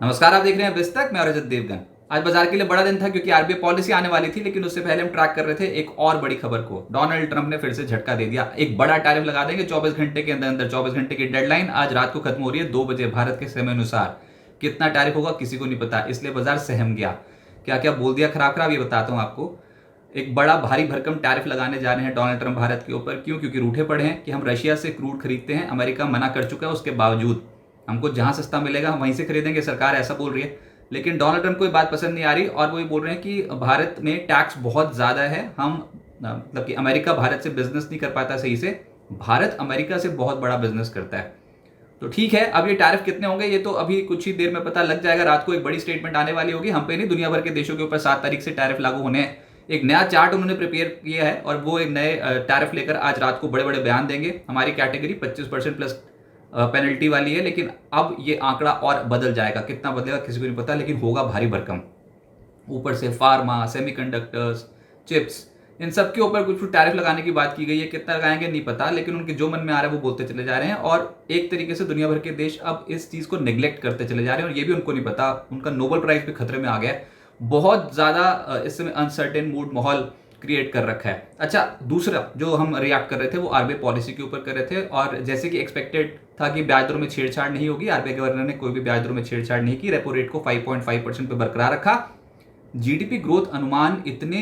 नमस्कार, आप देख रहे हैं बिस्तक। मैं और रजत देवगन। आज बाजार के लिए बड़ा दिन था क्योंकि आरबीआई पॉलिसी आने वाली थी, लेकिन उससे पहले हम ट्रैक कर रहे थे एक और बड़ी खबर को। डोनाल्ड ट्रंप ने फिर से झटका दे दिया। एक बड़ा टैरिफ लगा देंगे 24 घंटे के अंदर अंदर। 24 घंटे की डेडलाइन आज रात को खत्म हो रही है 2 बजे भारत के समय अनुसार। कितना टैरिफ होगा किसी को नहीं पता, इसलिए बाजार सहम गया। क्या क्या बोल दिया खराब खराब, ये बताता हूँ आपको। एक बड़ा भारी भरकम टैरिफ लगाने जा रहे हैं डोनाल्ड ट्रंप भारत के ऊपर। क्यों? क्योंकि रूठे पड़े हैं कि हम रशिया से क्रूड खरीदते हैं। अमेरिका मना कर चुका है, उसके बावजूद हमको जहां सस्ता मिलेगा हम वहीं से खरीदेंगे, सरकार ऐसा बोल रही है। लेकिन डोनाल्ड ट्रंप को ये बात पसंद नहीं आ रही और वो ये बोल रहे हैं कि भारत में टैक्स बहुत ज़्यादा है। हम मतलब कि अमेरिका भारत से बिजनेस नहीं कर पाता सही से, भारत अमेरिका से बहुत बड़ा बिजनेस करता है। तो ठीक है, अब ये टैरिफ कितने होंगे ये तो अभी कुछ ही देर में पता लग जाएगा। रात को एक बड़ी स्टेटमेंट आने वाली होगी। हम पे नहीं, दुनिया भर के देशों के ऊपर 7 तारीख से टैरिफ लागू होने हैं। एक नया चार्ट उन्होंने प्रिपेयर किया है और वो एक नए टैरिफ लेकर आज रात को बड़े बड़े बयान देंगे। हमारी कैटेगरी 25% प्लस पेनल्टी वाली है, लेकिन अब ये आंकड़ा और बदल जाएगा। कितना बदलेगा किसी को नहीं पता, लेकिन होगा भारी भरकम। ऊपर से फार्मा, सेमीकंडक्टर्स, चिप्स, इन सब के ऊपर कुछ टैरिफ लगाने की बात की गई है। कितना लगाएंगे नहीं पता, लेकिन उनके जो मन में आ रहा है वो बोलते चले जा रहे हैं। और एक तरीके से दुनिया भर के देश अब इस चीज को नेग्लेक्ट करते चले जा रहे हैं और ये भी उनको नहीं पता, उनका नोबेल प्राइज भी खतरे में आ गया है। बहुत ज्यादा इस समय अनसर्टेन मूड माहौल क्रिएट कर रखा है। अच्छा, दूसरा जो हम रिएक्ट कर रहे थे वो आरबीआई पॉलिसी के ऊपर कर रहे थे और जैसे कि एक्सपेक्टेड था कि ब्याज दरों में छेड़छाड़ नहीं होगी, आरबीआई गवर्नर ने कोई भी ब्याज दरों में छेड़छाड़ नहीं की। रेपो रेट को 5.5% पे बरकरार रखा। जीडीपी ग्रोथ अनुमान इतने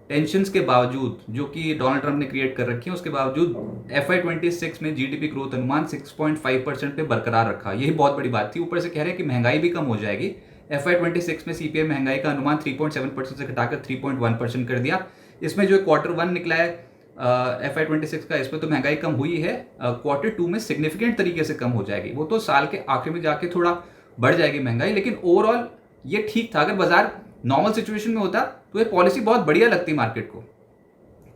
टेंशंस के बावजूद जो कि डोनाल्ड ट्रंप ने क्रिएट कर रखी है, उसके बावजूद FY26 में जीडीपी ग्रोथ अनुमान 6.5% पे बरकरार रखा। यही बहुत बड़ी बात थी। ऊपर से कह रहे हैं कि महंगाई भी कम हो जाएगी। FY26 में सीपीआई महंगाई का अनुमान 3.7% से घटाकर 3.1% कर दिया। इसमें जो Q1 निकला है FY26 का, इसमें तो महंगाई कम हुई है। Q2 में सिग्निफिकेंट तरीके से कम हो जाएगी। वो तो साल के आखिर में जाके थोड़ा बढ़ जाएगी महंगाई, लेकिन ओवरऑल ये ठीक था। अगर बाजार नॉर्मल सिचुएशन में होता तो ये पॉलिसी बहुत बढ़िया लगती मार्केट को।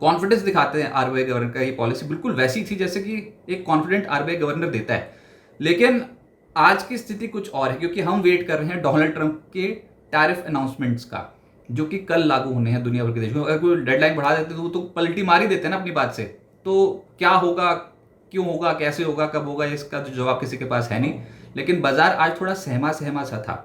कॉन्फिडेंस दिखाते हैं आरबीआई गवर्नर का। ये पॉलिसी बिल्कुल वैसी थी जैसे कि एक कॉन्फिडेंट आरबीआई गवर्नर देता है। लेकिन आज की स्थिति कुछ और है क्योंकि हम वेट कर रहे हैं डोनाल्ड ट्रंप के टैरिफ अनाउंसमेंट्स का, जो कि कल लागू होने हैं दुनिया भर के देशों में। अगर कोई डेडलाइन बढ़ा देते तो वो तो पलटी मार ही देते हैं ना अपनी बात से। तो क्या होगा, क्यों होगा, कैसे होगा, कब होगा, इसका तो जवाब किसी के पास है नहीं। लेकिन बाजार आज थोड़ा सहमा सहमा सा था।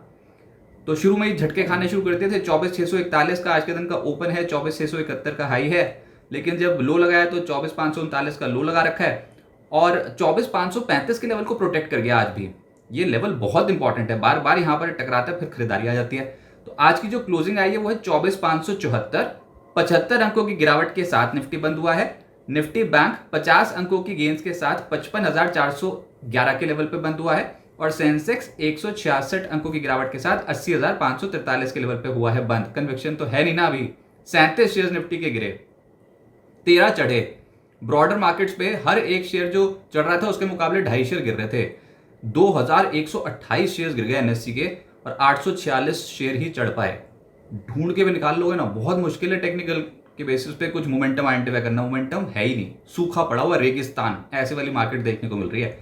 तो शुरू में ही झटके खाने शुरू करते थे। 24,641 का आज के दिन का ओपन है, 24,671 का हाई है। लेकिन जब लो लगाया तो 24,539 का लो लगा रखा है और 24,535 के लेवल को प्रोटेक्ट कर गया आज भी। ये लेवल बहुत इंपॉर्टेंट है, बार बार यहां पर टकराता है फिर खरीदारी आ जाती है। तो आज की जो क्लोजिंग आई है वो है 24,574। 75 अंकों की गिरावट के साथ निफ्टी बंद हुआ है। निफ्टी बैंक 50 अंकों की गेंस के साथ 55,411 के लेवल पे बंद हुआ है और सेंसेक्स 166 अंकों की गिरावट के साथ 80,543 के लेवल पे हुआ है बंद। कन्विक्शन तो है नहीं ना अभी। 37 शेयर निफ्टी के गिरे, 13 चढ़े। ब्रॉडर मार्केट्स पे हर एक शेयर जो चढ़ रहा था उसके मुकाबले 2.5 शेयर गिर रहे थे। 2,128 शेयर गिर गए एनएससी के और 846 शेयर ही चढ़ पाए। ढूंढ के भी निकाल लोगे ना, बहुत मुश्किल है टेक्निकल के बेसिस पे कुछ मोमेंटम आइडेंटिफाई करना। मोमेंटम है ही नहीं, सूखा पड़ा हुआ रेगिस्तान, ऐसे वाली मार्केट देखने को मिल रही है।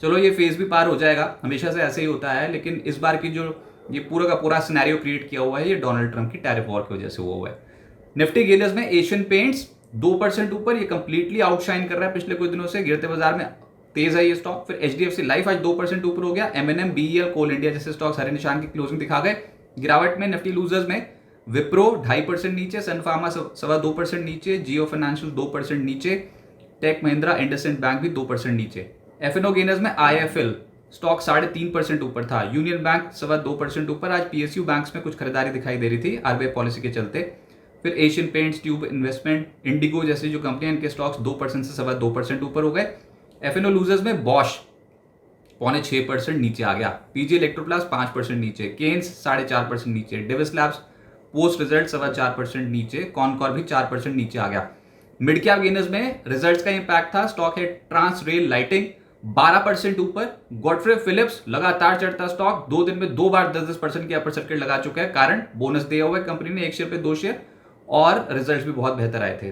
चलो ये फेज भी पार हो जाएगा, हमेशा से ऐसे ही होता है। लेकिन इस बार की जो ये पूरा का पूरा सिनेरियो क्रिएट किया हुआ है ये डोनाल्ड ट्रंप की टैरिफ वॉर की वजह से हुआ है। निफ्टी गेनर्स में एशियन पेंट्स 2% ऊपर, ये कंप्लीटली आउटशाइन कर रहा है पिछले कुछ दिनों से। गिरते बाजार में तेज है ये स्टॉक। फिर एचडीएफसी लाइफ आज 2% ऊपर हो गया। एमएनएम, बीईएल, कोल इंडिया जैसे स्टॉक्स हरे निशान की क्लोजिंग दिखा गए। गिरावट में निफ्टी लूजर्स में विप्रो 2.5% नीचे, सन फार्मा 2.25% नीचे, जियो फाइनेंशियल 2% नीचे, टेक महिंद्रा, इंडसइंड बैंक भी 2% नीचे। एफएनओ गेनर्स में आईएफएल स्टॉक 3.5% ऊपर था। यूनियन बैंक 2% ऊपर। आज पीएसयू बैंक्स में कुछ खरीदारी दिखाई दे रही थी आरबीआई पॉलिसी के चलते। फिर Asian paints, tube investment, Indigo जैसी जो कंपनियां, इनके स्टॉक्स 2% से 2.25% ऊपर हो गए। एफएनओ लूजर्स में बॉश 5.6% नीचे आ गया। पीजी इलेक्ट्रोप्लास 5% नीचे, केन्स 4.5% नीचे, डिविस लैब्स पोस्ट रिजल्ट 4.25% नीचे, कॉनकॉर भी 4% नीचे आ गया। मिड कैप गेनर्स में रिजल्ट्स का इंपैक्ट था। स्टॉक है ट्रांस रेल लाइटिंग 12% ऊपर। गॉडफ्रे फिलिप्स लगातार चढ़ता स्टॉक, 2 दिन में 2 बार 10% की अपर सर्किट लगा चुका है। कारण बोनस दिया हुआ है कंपनी ने, 1 शेयर पे 2 शेयर, और रिजल्ट्स भी बहुत बेहतर आए थे।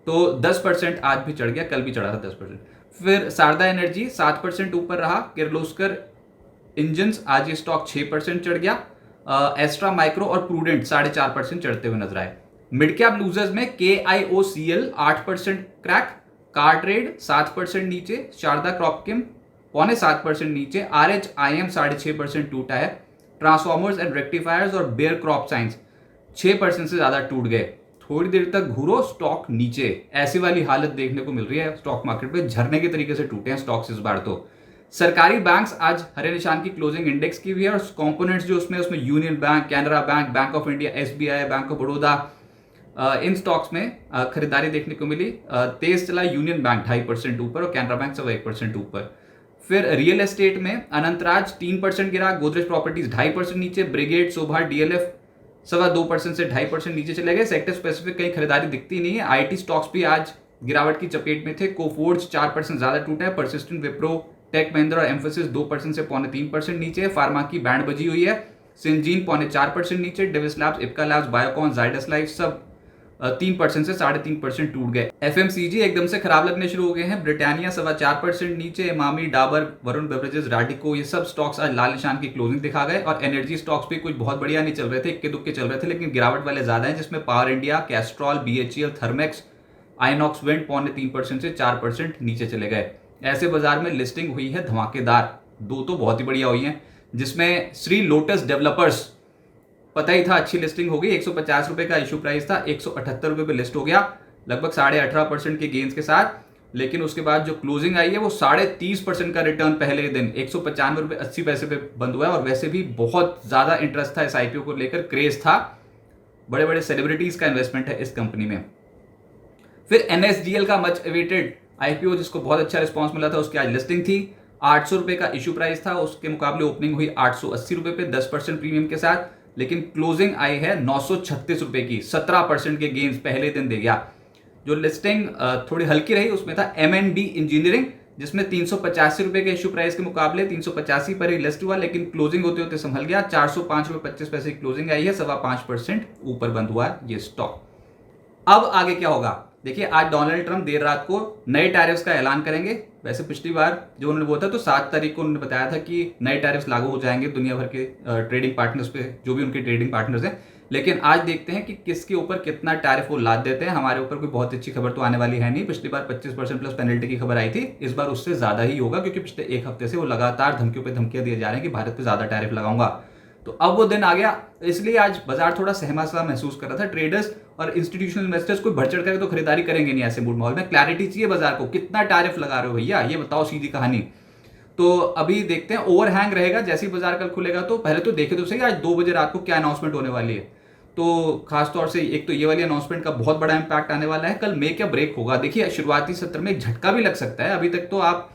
तो 10% आज भी चढ़ गया, कल भी चढ़ा था 10%। फिर शारदा एनर्जी 7% ऊपर रहा। किर्लोस्कर इंजन्स आज ये स्टॉक 6% चढ़ गया। एस्ट्रा माइक्रो और प्रूडेंट 4.5% चढ़ते हुए नजर आए। मिड कैप लूजर्स में KIOCL 8% क्रैक, कार ट्रेड 7% नीचे, शारदा क्रॉपकेम 7.25% नीचे, RHIM 6.5% टूटा है। ट्रांसफॉर्मर्स एंड रेक्टिफायर्स और बेयर क्रॉप साइंस 6% से ज्यादा टूट गए। थोड़ी देर तक घूरो स्टॉक नीचे, ऐसी वाली हालत देखने को मिल रही है स्टॉक मार्केट पे। झरने के तरीके से टूटे हैं स्टॉक्स इस बार तो। सरकारी बैंक्स आज हरे निशान की क्लोजिंग इंडेक्स की भी है, और कंपोनेंट्स जो उसमें union bank, Canara bank, bank of India, SBI, bank of Baroda, in stocks में खरीदारी देखने को मिली। तेज चला यूनियन बैंक 2.5% ऊपर और कैनरा बैंक 1% ऊपर। फिर रियल एस्टेट में अनंतराज 3% गिरा, गोदरेज प्रॉपर्टीज 2.5% नीचे, ब्रिगेड, शोभा, डीएलएफ 2.25% से 2.5% नीचे चले गए। सेक्टर स्पेसिफिक कहीं खरीदारी दिखती नहीं है। आईटी स्टॉक्स भी आज गिरावट की चपेट में थे। कोफोर्ज 4% ज्यादा टूटा है, परसिस्टेंट, विप्रो, टेक महिंद्रा और एम्फोसिस 2% से 2.25% नीचे। फार्मा की बैंड बजी हुई है। सिंजीन 4.25% नीचे। Davis labs, Ipca labs, Biocon, Zydus life सब 3% से 3.5% टूट गए। एफएमसीजी एकदम से खराब लगने शुरू हो गए हैं। ब्रिटानिया 4.25% नीचे। इमामी, डाबर, वरुण बेवरेजेस, राडिको, ये सब स्टॉक्स आज लाल निशान की क्लोजिंग दिखा गए। और एनर्जी स्टॉक्स भी कुछ बहुत बढ़िया नहीं चल रहे थे, इक्के दुक्के चल रहे थे, लेकिन गिरावट वाले ज्यादा हैं, जिसमें power India, Castrol, BHEL, Thermax, INOX wind 3.5% से 4% नीचे चले गए। ऐसे बाजार में लिस्टिंग हुई है धमाकेदार, 2 तो बहुत ही बढ़िया हुई हैं, जिसमें श्री लोटस डेवलपर्स, पता ही था अच्छी लिस्टिंग होगी। 150 रुपए का इशू प्राइस था, 178 रुपए पे लिस्ट हो गया, लगभग 18.5% के गेन्स के साथ। लेकिन उसके बाद जो क्लोजिंग आई है वो 30.5% का रिटर्न पहले दिन 195 रुपए 80 पैसे पे बंद हुआ है। और वैसे भी बहुत ज्यादा इंटरेस्ट था इस आईपीओ को लेकर, क्रेज था, बड़े बड़े सेलिब्रिटीज का इन्वेस्टमेंट है इस कंपनी में। फिर एनएसडीएल का मच अवेटेड आईपीओ, जिसको बहुत अच्छा रिस्पॉन्स मिला था, उसकी आज लिस्टिंग थी। 800 रुपए का इशू प्राइस था, उसके मुकाबले ओपनिंग हुई 880 रुपए पे 10% प्रीमियम के साथ। लेकिन क्लोजिंग आई है 936 रुपए की, 17% के गेन्स पहले दिन दे गया। जो लिस्टिंग थोड़ी हल्की रही उसमें था एमएनडी इंजीनियरिंग, जिसमें 385 रुपए के इशू प्राइस के मुकाबले 385 पर ही लिस्ट हुआ, लेकिन क्लोजिंग होते होते संभल गया। 405 रुपए 25 पैसे की क्लोजिंग आई है, 5.25% ऊपर बंद हुआ है ये स्टॉक। अब आगे क्या होगा देखिए, आज डोनाल्ड ट्रंप देर रात को नए टैरिफ्स का ऐलान करेंगे। वैसे पिछली बार जो उन्होंने बोला था तो 7 तारीख को उन्होंने बताया था कि नए टैरिफ्स लागू हो जाएंगे दुनिया भर के ट्रेडिंग पार्टनर्स पे, जो भी उनके ट्रेडिंग पार्टनर्स हैं। लेकिन आज देखते हैं कि किसके ऊपर कितना टैरिफ वो लाद देते हैं। हमारे ऊपर कोई बहुत अच्छी खबर तो आने वाली है नहीं। पिछली बार 25% प्लस पेनल्टी की खबर आई थी, इस बार उससे ज्यादा ही होगा, क्योंकि पिछले 1 हफ्ते से वो लगातार धमकियों पे धमकियां दिए जा रहे हैं कि भारत पे ज्यादा टैरिफ लगाऊंगा। तो अब वो दिन आ गया, इसलिए आज बाजार थोड़ा सहमा सा महसूस कर रहा था। ट्रेडर्स और इंस्टीट्यूशनल इन्वेस्टर्स कोई बढ़ चढ़ कर तो खरीदारी करेंगे नहीं ऐसे मूड माहौल में। क्लैरिटी चाहिए बाजार को, कितना टैरिफ लगा रहे हो भैया, ये बताओ सीधी कहानी। तो अभी देखते हैं, ओवरहैंग रहेगा जैसे ही बाजार कल खुलेगा। तो पहले तो देखे तो सही आज 2 बजे रात को क्या अनाउंसमेंट होने वाली है। तो खासतौर से एक तो ये वाली अनाउंसमेंट का बहुत बड़ा इंपैक्ट आने वाला है। कल मेक या ब्रेक होगा। देखिए शुरुआती सत्र में एक झटका भी लग सकता है। अभी तक तो आप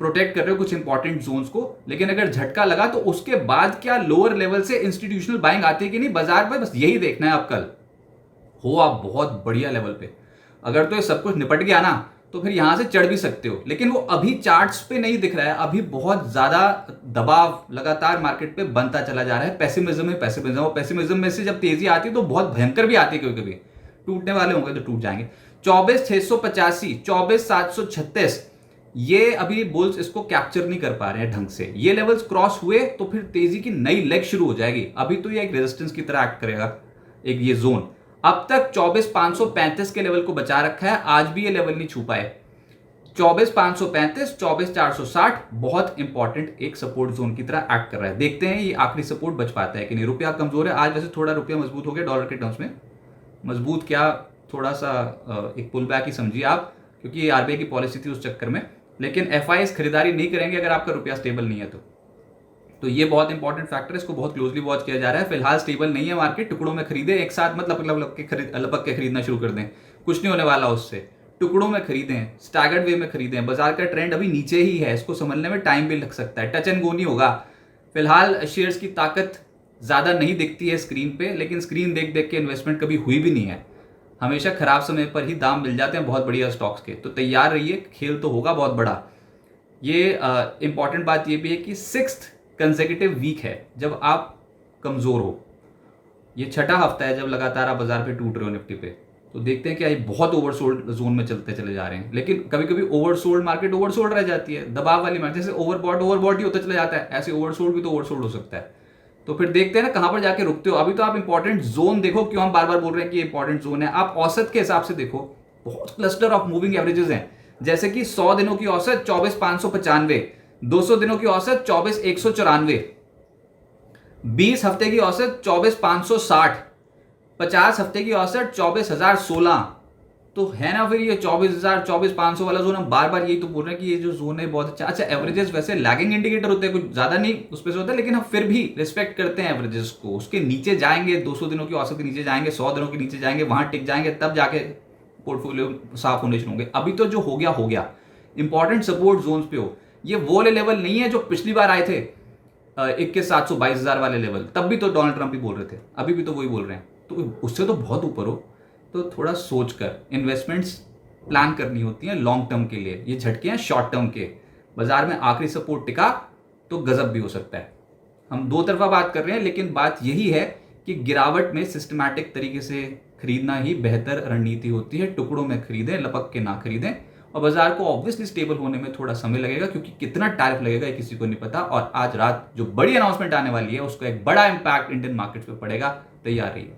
प्रोटेक्ट कर रहे हो कुछ इंपॉर्टेंट जोन्स को, लेकिन अगर झटका लगा तो उसके बाद क्या लोअर लेवल से इंस्टीट्यूशनल बाइंग आती है कि नहीं बाजार पर, बस यही देखना है। आप कल हो आप बहुत बढ़िया लेवल पे, अगर तो ये सब कुछ निपट गया ना तो फिर यहां से चढ़ भी सकते हो। लेकिन वो अभी चार्ट्स पे नहीं दिख रहा है, अभी बहुत ज्यादा दबाव लगातार मार्केट पे बनता चला जा रहा है। पेसिमिज्म है, पेसिमिज्म, और पेसिमिज्म में से जब तेजी आती है तो बहुत भयंकर भी आती है। कभी कभी टूटने वाले होंगे तो टूट जाएंगे। 24,685, 24,736, ये अभी बुल्स इसको कैप्चर नहीं कर पा रहे हैं ढंग से। ये लेवल्स क्रॉस हुए तो फिर तेजी की नई लेग शुरू हो जाएगी। अभी तो ये एक रेजिस्टेंस की तरह एक्ट करेगा, एक ये जोन। अब तक 24,535 के लेवल को बचा रखा है, आज भी ये लेवल नहीं छू पाए। 24,535, 24,460 बहुत इंपॉर्टेंट एक सपोर्ट जोन की तरह एक्ट कर रहा है। देखते हैं ये आखिरी सपोर्ट बच पाता है कि नहीं। रुपया कमजोर है आज, वैसे थोड़ा रुपया मजबूत हो गया डॉलर के टर्म्स में। मजबूत क्या, थोड़ा सा एक पुल बैक ही समझिए आप, क्योंकि ये आरबीआई की पॉलिसी थी उस चक्कर में। लेकिन एफआईएस खरीदारी नहीं करेंगे अगर आपका रुपया स्टेबल नहीं है तो ये बहुत इंपॉर्टेंट फैक्टर है, इसको बहुत क्लोजली वॉच किया जा रहा है। फिलहाल स्टेबल नहीं है मार्केट, टुकड़ों में खरीदे, एक साथ मत लपक के खरीदना शुरू कर दें, कुछ नहीं होने वाला उससे। टुकड़ों में खरीदें, स्टैगर्ड वे में खरीदें। बाजार का ट्रेंड अभी नीचे ही है, इसको समझने में टाइम भी लग सकता है, टच एंड गो नहीं होगा। फिलहाल शेयर्स की ताकत ज्यादा नहीं दिखती है स्क्रीन पे, लेकिन स्क्रीन देख देख के इन्वेस्टमेंट कभी हुई भी नहीं है। हमेशा खराब समय पर ही दाम मिल जाते हैं बहुत बढ़िया स्टॉक्स के। तो तैयार रहिए, खेल तो होगा बहुत बड़ा। ये इंपॉर्टेंट बात ये भी है कि 6th कंसेक्यूटिव वीक है जब आप कमजोर हो। ये 6ठा हफ्ता है जब लगातार आप बाजार पे टूट रहे हो निफ्टी पे। तो देखते हैं कि आज बहुत ओवरसोल्ड जोन में चलते चले जा रहे हैं। लेकिन कभी कभी ओवरसोल्ड मार्केट ओवरसोल्ड रह जाती है, दबाव वाली मार्केट, जैसे ओवरबॉट ही होता चला जाता है, ऐसे ओवरसोल्ड भी तो ओवरसोल्ड हो सकता है। तो फिर देखते हैं ना कहां पर जाके रुकते हो। अभी तो आप इंपॉर्टेंट जोन देखो, क्यों हम बार बार बोल रहे हैं कि इंपॉर्टेंट जोन है। आप औसत के हिसाब से देखो, बहुत क्लस्टर ऑफ मूविंग एवरेजेस हैं। जैसे कि 100 दिनों की औसत 24,595, 200 दिनों की औसत 24,194, 20 हफ्ते की औसत 24,560, 50 हफ्ते की औसत 24,016। तो है ना फिर ये 24,000 24,500 वाला जोन, हम बार बार यही तो बोल रहे हैं कि ये जो जोन है बहुत अच्छा। अच्छा, एवरेजेस वैसे लैगिंग इंडिकेटर होते हैं, कुछ ज्यादा नहीं उस पर से होता है, लेकिन हम फिर भी रिस्पेक्ट करते हैं एवरेजेस को। उसके नीचे जाएंगे, 200 दिनों की औसत के नीचे जाएंगे, 100 दिनों के नीचे जाएंगे, वहां टिक जाएंगे, तब जाके पोर्टफोलियो साफ होने शुरू होंगे। अभी तो जो हो गया हो गया। इंपॉर्टेंट सपोर्ट जोन पे हो, ये वो लेवल नहीं है जो पिछली बार आए थे 21,700 22,000 वाले लेवल, तब भी तो डोनाल्ड ट्रंप ही बोल रहे थे, अभी भी तो वही बोल रहे हैं। तो उससे तो बहुत ऊपर हो। तो थोड़ा सोच कर इन्वेस्टमेंट्स प्लान करनी होती हैं लॉन्ग टर्म के लिए। ये झटके हैं शॉर्ट टर्म के। बाजार में आखिरी सपोर्ट टिका तो गजब भी हो सकता है। हम दो तरफा बात कर रहे हैं, लेकिन बात यही है कि गिरावट में सिस्टमैटिक तरीके से खरीदना ही बेहतर रणनीति होती है। टुकड़ों में खरीदें, लपक के ना खरीदें। और बाजार को ऑब्वियसली स्टेबल होने में थोड़ा समय लगेगा, क्योंकि कितना टैरिफ लगेगा ये किसी को नहीं पता। और आज रात जो बड़ी अनाउंसमेंट आने वाली है उसका एक बड़ा इंपैक्ट इंडियन मार्केट्स पे पड़ेगा। तैयार रहिए।